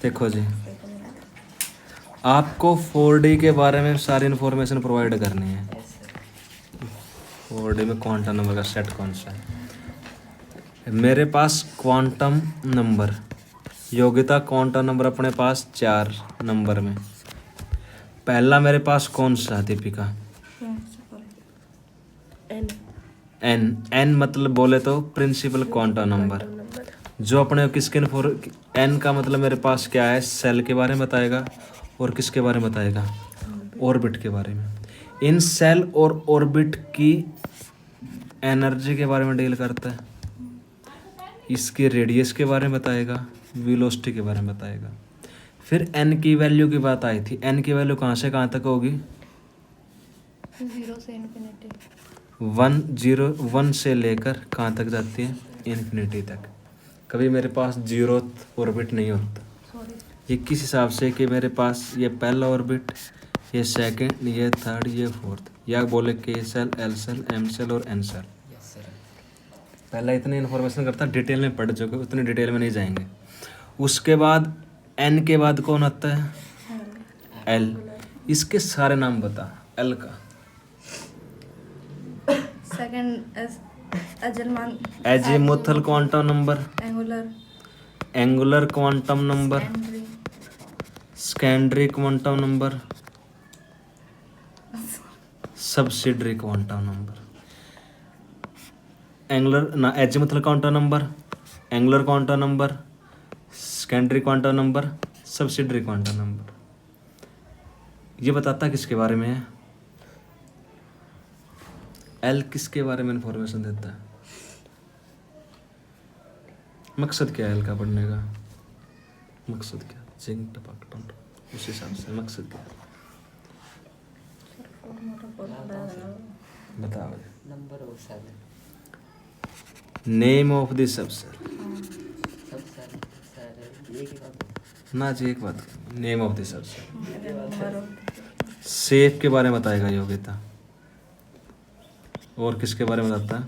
देखो जी, आपको 4D के बारे में सारी इन्फॉर्मेशन प्रोवाइड करनी है। 4D में क्वांटम नंबर का सेट कौन सा है? मेरे पास क्वांटम नंबर योग्यता क्वांटम नंबर अपने पास 4 नंबर में। पहला मेरे पास कौन सा है दीपिका? एन मतलब बोले तो प्रिंसिपल क्वांटम नंबर, जो अपने किसके एन का मतलब मेरे पास क्या है, सेल के बारे में बताएगा और किसके बारे में बताएगा, ऑर्बिट के बारे में। इन सेल और ऑर्बिट की एनर्जी के बारे में डील करता है, इसके रेडियस के बारे में बताएगा, वेलोसिटी के बारे में बताएगा। फिर एन की वैल्यू की बात आई थी, एन की वैल्यू कहाँ से कहाँ तक होगी? 0 से इन्फिनिटी। 1 से लेकर कहाँ तक जाती है? इन्फिनिटी तक। कभी मेरे पास जीरो ऑर्बिट नहीं होता। ये किस हिसाब से कि मेरे पास ये पहला ऑर्बिट, ये सेकंड, ये थर्ड, ये फोर्थ, या बोले K shell, L shell, M shell और एन सेल। पहला इतनी इन्फॉर्मेशन करता, डिटेल में पढ़ चुके, उतनी डिटेल में नहीं जाएंगे। उसके बाद एन के बाद कौन आता है? एल। इसके सारे नाम बता एल का। सेकंड अजलमान, azimuthal quantum number, angular, angular quantum number, secondary quantum number, subsidiary quantum number. Angular ना azimuthal quantum number, angular quantum number, secondary quantum number, subsidiary quantum number. ये बताता किसके बारे में है? एल किसके बारे में इंफॉर्मेशन देता है? मकसद क्या है एल का पढ़ने का? मकसद क्या? जिंक टपक टन, उस हिसाब से मकसद क्या है बताओ। Number of shell, name of the subshell. Subshell एक ही बात। ना जी, एक बात, name of the subshell. Shape के बारे में बताएगा योग्यता, और किसके बारे में बताता है?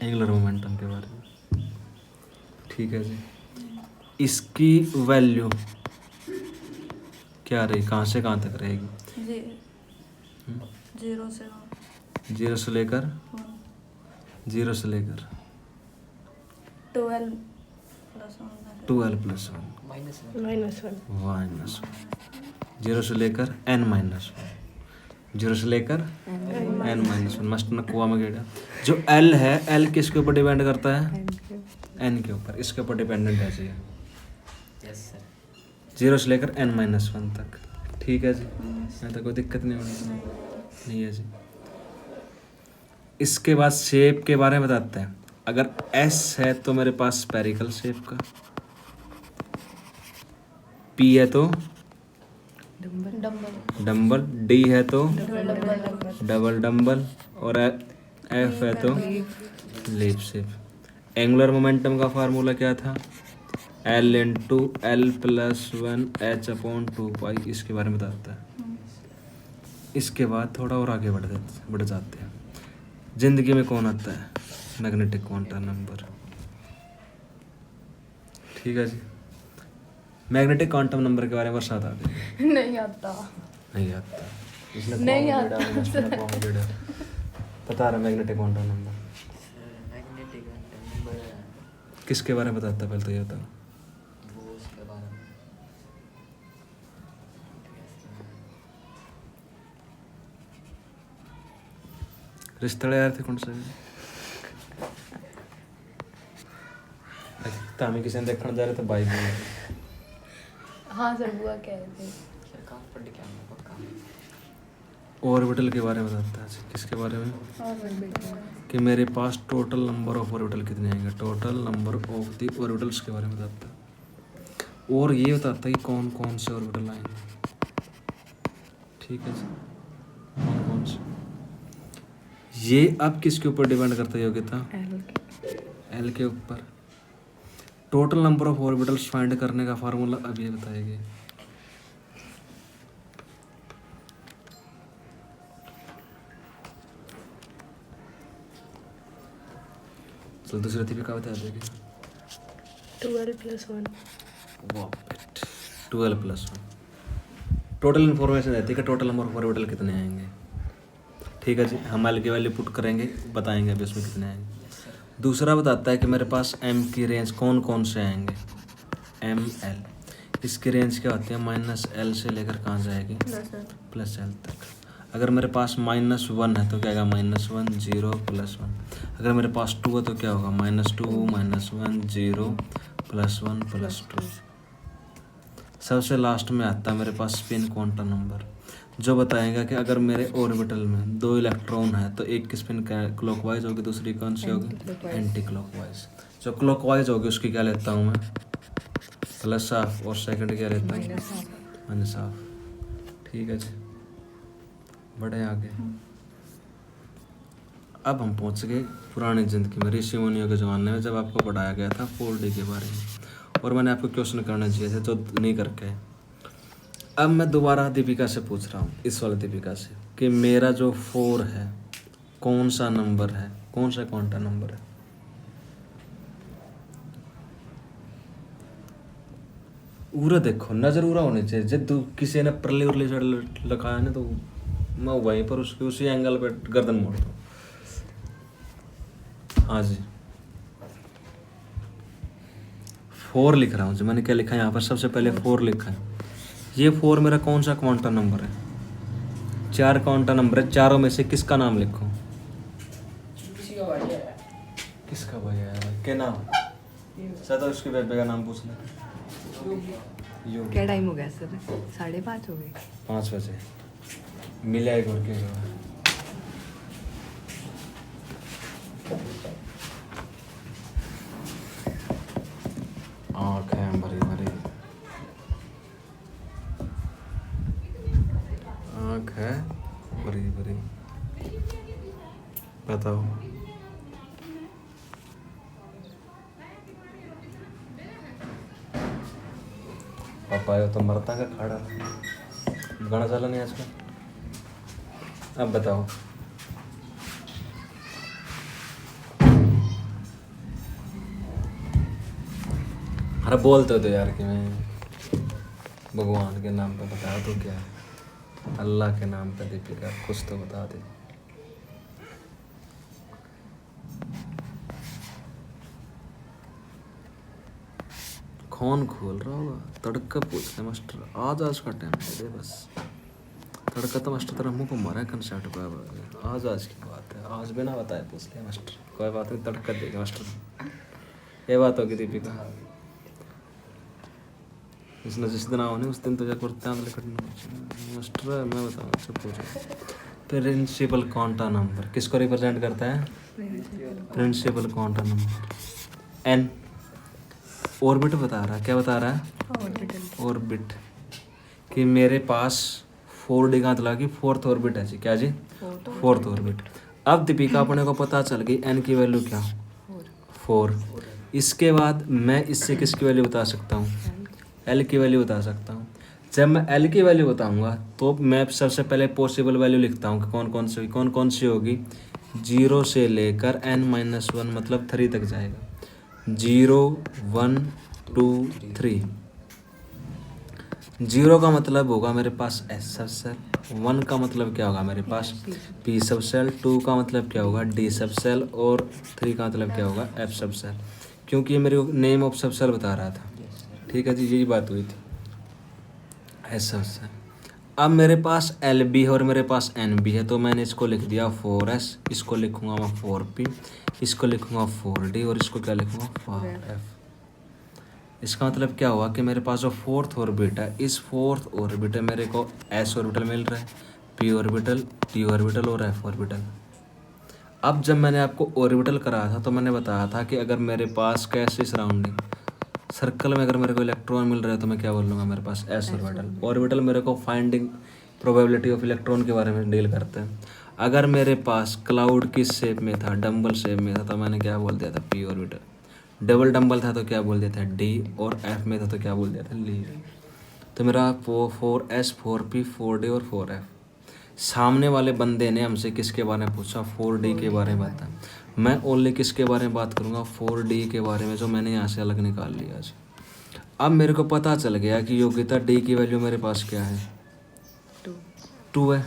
एंगुलर मोमेंटम के बारे में। ठीक है जी। इसकी वैल्यू क्या रही, कहाँ से कहाँ तक रहेगी? 0 से 0 से लेकर 0 से लेकर 12 12 प्लस 1 -1, 0 से लेकर n-1, 0 से लेकर n-1। मस्ट न कुआ में गेड़ा। जो l है, l किसके ऊपर डिपेंड करता है? n के ऊपर, इसके ऊपर डिपेंडेंट है जी। Yes sir. 0 से लेकर n-1 तक। ठीक है जी, यहाँ तक कोई दिक्कत नहीं होनी नहीं है जी। इसके बाद शेप के बारे में बताते हैं। अगर S है तो मेरे पास स्पेरिकल शेप का, P है तो डम्बल, D है तो डबल डम्बल, और F है तो लीफ शेप। एंगुलर मोमेंटम का फार्मूला क्या था? L into L plus 1 H/2π। इसके बारे में बताता है। इसके बाद थोड़ा और आगे बढ़ जाते हैं। जिंदगी में कौन आता है? Magnetic quantum number. ठीक है जी। मैग्नेटिक क्वांटम नंबर के बारे में बरसात आ गई। नहीं आता। नहीं आता। इसने नहीं कौन आता। लीडा, इसने कौन लीडा। बता रहा magnetic quantum number magnetic number किसके बारे में बताता है? पहले तो ये बताओ। वो उसके बारे में रिश्ते यार थे कौन सा? तामी किसी ने देखने जा रहे थे बाइक में। हाँ सर, बुआ कह रहे थे। सर कहाँ पढ़ के आना पक्का। ऑर्बिटल के बारे में बताता है। किसके बारे में? कि मेरे पास टोटल नंबर ऑफ ऑर्बिटल कितने आएंगे, total number of the orbitals के बारे में बताता है। और ये बताता है कि कौन कौन से ऑर्बिटल आएंगे। ठीक है सर, कौन कौन से। ये अब किसके ऊपर डिपेंड करता है योग्यता? एल के ऊपर। Total number of orbitals find करने का फार्मूला अब ये बताएगी। चल दूसरी भी क्या बता देगी? 12 + 1। वाह। 12 प्लस 1। टोटल इन्फॉर्मेशन रहती है कि टोटल नंबर ऑफ ऑर्बिटल कितने आएंगे। ठीक है जी, हम एल की वैल्यू पुट करेंगे, बताएंगे अभी उसमें कितने आएंगे। दूसरा बताता है कि मेरे पास एम की रेंज कौन कौन से आएंगे, एम एल। इसकी रेंज क्या होती है, -L से लेकर कहाँ जाएगी, +L तक। अगर मेरे पास -1 है तो क्या आएगा, -1 0 +1। अगर मेरे पास 2 है तो क्या होगा, -2 -1 0 +1 +2। सबसे लास्ट में आता है मेरे पास स्पिन क्वांटम नंबर, जो बताएगा कि अगर मेरे ऑर्बिटल में 2 इलेक्ट्रॉन है तो एक की स्पिन क्लॉकवाइज होगी, दूसरी कौन सी होगी, एंटी क्लॉकवाइज। जो क्लॉकवाइज होगी उसकी क्या लेता हूँ मैं, +हाफ, और सेकंड क्या लेता हूँ, -हाफ। ठीक है जी, बढ़े आगे। अब हम पहुँच गए पुरानी ज़िंदगी में, ऋषि मुनियों के ज़माने में, जब आपको पढ़ाया गया था 4D के बारे में, और मैंने आपको क्वेश्चन करना चाहिए थे जो नहीं करके। अब मैं दोबारा दीपिका से पूछ रहा हूँ, इस वाले दीपिका से, कि मेरा जो 4 है कौन सा नंबर है, कौन सा क्वांटम नंबर है। उरा देखो, नजर उरा होनी चाहिए। जब किसी ने परली उरली साइड लिखा है ना तो मैं वहीं पर उसके उसी एंगल पे गर्दन मोड़ दूँ। हाँ जी, 4 लिख रहा हूँ जी, मैंने क्या लिखा है यहाँ पर, सबसे पहले 4 लिखा है। ये 4 मेरा कौन सा क्वांटम नंबर है, 4 क्वांटम नंबर है, चारों में से किसका नाम लिखूं, किसका भैया है, क्या नाम, शायद उसके बेबे का नाम पूछ ले। क्या टाइम हो गया सर, 5:30 हो गए। 5 बजे मिला एक और के आँख है भरी भरी, आँख है भरी भरी। बताओ, पापा यो तो मरता का खाड़ा गाना चला नहीं आजकल। अब बताओ, अरे बोलते तो यार कि मैं भगवान के नाम पे बता दो, क्या अल्लाह के नाम पे दीपिका कुछ तो बता दे। कौन खोल रहा होगा, तड़का पूछते मास्टर, आज का टाइम है बस। तड़का तो मास्टर तेरा मुँह को मारा है कंसर्ट पे, आज की बात है, आज बिना बताए पूछ लिया मास्टर, कोई बात नहीं, तड़का देगा मास्टर। ये बात होगी दीपिका, इसने जिस दिन आओ नहीं उस दिन तो जाकर मास्टर मैं बताऊँ, सब पूछ प्रिंसिपल क्वांटम नंबर किसको रिप्रेजेंट करता है, principal quantum number. N orbit बता रहा है, क्या बता रहा है, ऑर्बिट, कि मेरे पास 4D का मतलब कि 4th ऑर्बिट है जी, क्या जी, 4th ऑर्बिट। अब दीपिका अपने को पता चल गई एन की वैल्यू क्या, 4। इसके बाद मैं इससे किसकी वैल्यू बता सकता हूँ, एल की वैल्यू बता सकता हूँ। जब मैं एल की वैल्यू बताऊँगा तो मैं सबसे पहले पॉसिबल वैल्यू लिखता हूँ कि कौन कौन सी होगी, 0 से लेकर n-1 मतलब 3 तक जाएगा, 0 1 2 3। 0 का मतलब होगा मेरे पास S सब सेल, 1 का मतलब क्या होगा मेरे पास P सब सेल, 2 का मतलब क्या होगा D सब सेल, और 3 का मतलब क्या होगा F सब सेल, क्योंकि ये मेरे नेम ऑफ सब सेल बता रहा था। ठीक है जी, यही बात हुई थी, S सब सेल। अब मेरे पास LB है और मेरे पास NB है, तो मैंने इसको लिख दिया 4S, इसको लिखूंगा मैं 4P, इसको लिखूंगा 4D, और इसको क्या लिखूंगा 4F। इसका मतलब क्या हुआ कि मेरे पास जो 4th ऑर्बिट है, इस 4th ऑर्बिट में मेरे को S ऑर्बिटल मिल रहा है, P ऑर्बिटल, T ऑर्बिटल और F ऑर्बिटल। अब जब मैंने आपको ऑर्बिटल कराया था तो मैंने बताया था कि अगर मेरे पास कैसे सराउंडिंग सर्कल में अगर मेरे को इलेक्ट्रॉन मिल रहा है तो मैं क्या बोलूँगा, मेरे पास S ऑर्बिटल। ऑर्बिटल मेरे को फाइंडिंग प्रोबेबिलिटी ऑफ इलेक्ट्रॉन के बारे में डील करते हैं। अगर मेरे पास क्लाउड किस शेप में था, डम्बल शेप में था, तो मैंने क्या बोल दिया था, P ऑर्बिटल। डबल डम्बल था तो क्या बोल दिया था, D, और F में था तो क्या बोल दिया था, लीड। तो मेरा 4S 4P 4D और 4F। सामने वाले बंदे ने हमसे किसके बारे में पूछा, 4D के बारे में बता। मैं ओनली किसके बारे में बात करूँगा, 4D के बारे में, जो मैंने यहाँ से अलग निकाल लिया आज। अब मेरे को पता चल गया कि योग्यता डी की वैल्यू मेरे पास क्या है, 2 2 है।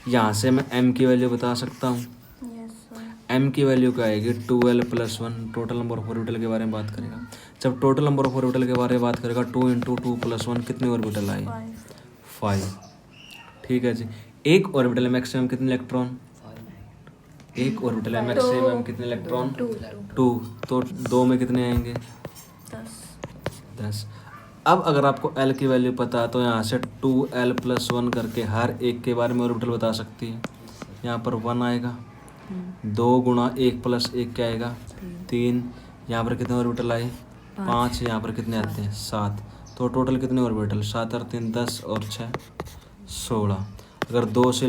यहाँ से मैं एम की वैल्यू बता सकता हूँ। Yes sir. एम की वैल्यू क्या आएगी, 2l+1। Total number of orbital के बारे में बात करेगा। जब टोटल नंबर ऑफ ऑर्बिटल के बारे में बात करेगा, 2 × 2+1 कितनी ऑर्बिटल आई, 5। ठीक है जी। एक ऑर्बिटल में मैक्सिमम कितने इलेक्ट्रॉन, एक ऑर्बिटल में मैक्सिमम कितने इलेक्ट्रॉन, 2। तो 2 में कितने आएंगे, 10। अब अगर आपको एल की वैल्यू पता है तो यहाँ से 2l+1 करके हर एक के बारे में ऑर्बिटल बता सकती है। यहाँ पर 1 आएगा, 2 × 1 + 1 क्या आएगा, 3। यहाँ पर कितने ऑर्बिटल आए, 5। यहाँ पर कितने आते हैं, 7। तो टोटल कितने ऑर्बिटल, 7 और 3 10 और 6 16। अगर 2 से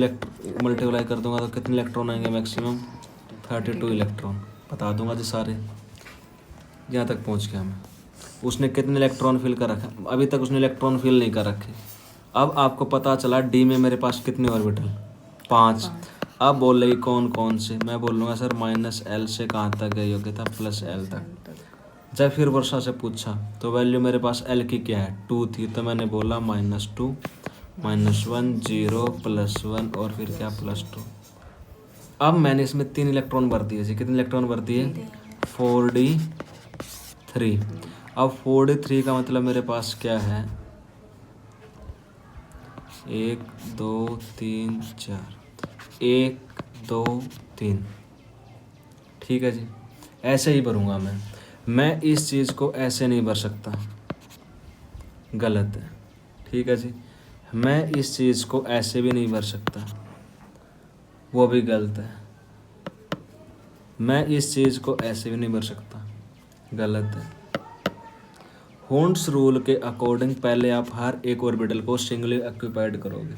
मल्टीप्लाई कर दूंगा तो कितने इलेक्ट्रॉन आएंगे मैक्सिमम, 32 इलेक्ट्रॉन। बता दूंगा जी सारे। यहाँ तक पहुँच गया मैं। उसने कितने इलेक्ट्रॉन फिल कर रखा, अभी तक उसने इलेक्ट्रॉन फिल नहीं कर रखे। अब आपको पता चला डी में मेरे पास कितने ऑर्बिटल, 5। अब बोल रही कौन कौन से, मैं बोल लूँगा सर -L से कहाँ तक गई योग्यता, +L तक। जब फिर वर्षा से पूछा तो वैल्यू मेरे पास L की क्या है, 2 थी, तो मैंने बोला -2 -1 0 +1 और फिर क्या +2। अब मैंने इसमें 3 इलेक्ट्रॉन भर दिए जी। कितने इलेक्ट्रॉन भर दिए, 4d3। अब 4d3 का मतलब मेरे पास क्या है, 1 2 3 4, 1 2 3। ठीक है जी। ऐसे ही भरूंगा मैं इस चीज़ को ऐसे नहीं भर सकता, गलत है। ठीक है जी। मैं इस चीज़ को ऐसे भी नहीं भर सकता, वो भी गलत है। मैं इस चीज़ को ऐसे भी नहीं भर सकता, गलत है। होन्स रूल के अकॉर्डिंग पहले आप हर एक ऑर्बिटल को सिंगली ऑक्यूपाइड करोगे,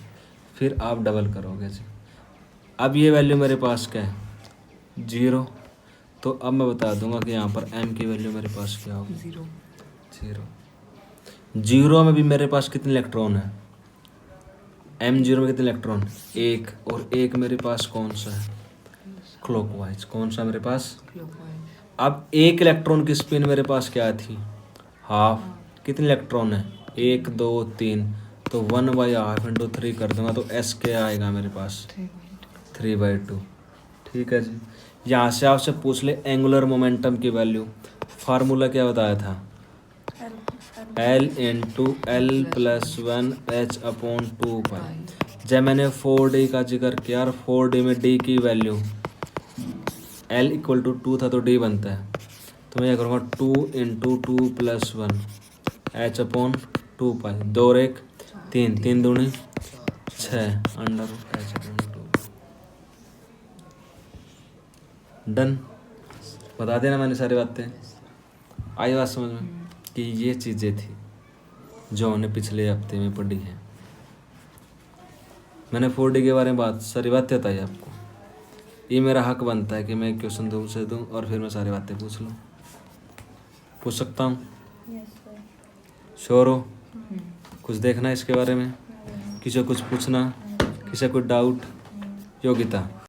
फिर आप डबल करोगे जी। अब ये वैल्यू मेरे पास क्या है, 0। तो अब मैं बता दूंगा कि यहाँ पर m की वैल्यू मेरे पास क्या होगी, 0 में भी मेरे पास कितने इलेक्ट्रॉन है, m0 में कितने इलेक्ट्रॉन, 1। और 1 मेरे पास कौन सा है, क्लॉकवाइज। कौन सा मेरे पास, अब 1 इलेक्ट्रॉन की स्पिन मेरे पास क्या थी, हाफ। कितने इलेक्ट्रॉन है, 1 2 3। तो 1/2 × 3 कर दूंगा तो s क्या आएगा मेरे पास, 3/2। ठीक है जी। यहाँ से आपसे पूछ ले एंगुलर मोमेंटम की वैल्यू, फार्मूला क्या बताया था, L × L+1 h/2π। जब मैंने 4d का जिक्र किया और 4d में d की वैल्यू L = 2 था तो d बनता है, तो मैं ये करूँगा 2 × 2+1 h/2π। 2 और 1 3, 3 दूनी 6 √h/2। डन। बता देना मैंने सारी बातें, आई बात समझ में कि ये चीज़ें थी जो हमने पिछले हफ्ते में पढ़ी है। मैंने 4D के बारे में सारी बातें बताई आपको। ये मेरा हक बनता है कि मैं क्वेश्चन दूँ से दूँ और फिर मैं सारी बातें पूछ लूँ। पूछ सकता हूँ, श्योर हो, कुछ देखना है इसके बारे में, किसी को कुछ पूछना, किसी को डाउट। योग्यता